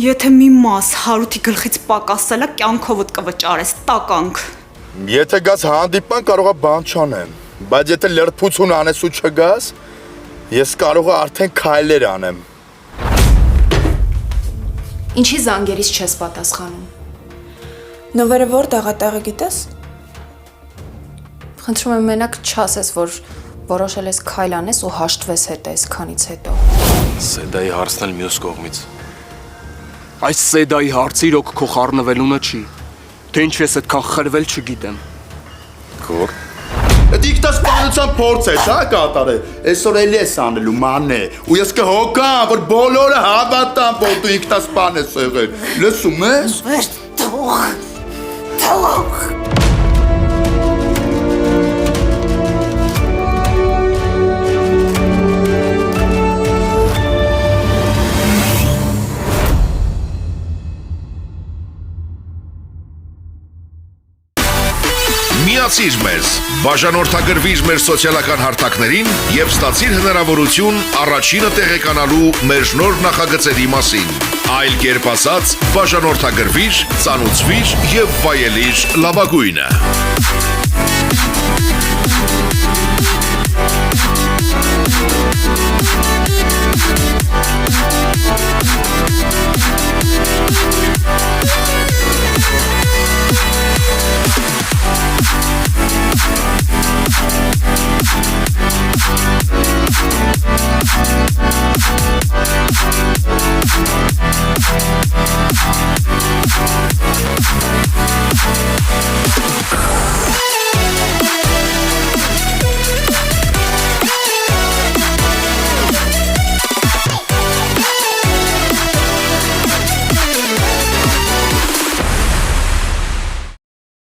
Եթե մի մաս Հարութի գլխից պակասելը կյանքովդ կվճարես, տականք։ Եթե գաս հանդիպման կարող է բան չանեմ, բայց եթե լրբություն անես ու չգաս, ես կարող եմ արդեն քայլեր անեմ։ Ինչի զանգերից չես պատասխանում։ Նովերը որտեղ է, տեղը գիտես։ Խնդրում եմ մենակ չասես, որ որոշել ես քայլ անես ու հաշտվես հետ այսքանից հետո։ Սեդայի հարցն էլ մյուս կողմից։ Այս Սեդայի հարցը իրոք քո խառնվելունը չի։ Թե ինչ ես այդքան խրվել չգիտեմ։ Քոր։ Դիկտասպանության փորձ է, հա կատարել։ Այսօր էլի ես անելու մանե, ու ես կհոգամ, որ բոլորը հավատան, որ դու դիկտասպան ես եղել։ Լսում ես։ Թող։ Միացիր մեզ, բաժանորդագրվիր մեր սոցիալական հարթակներին և ստացիր հնարավորություն առաջինը տեղեկանալու մեր նոր նախագծերի մասին։ Այլ կերպ ասած, բաժանորդագրվիր, ծանուցվիր և վայելիր լավագույնը։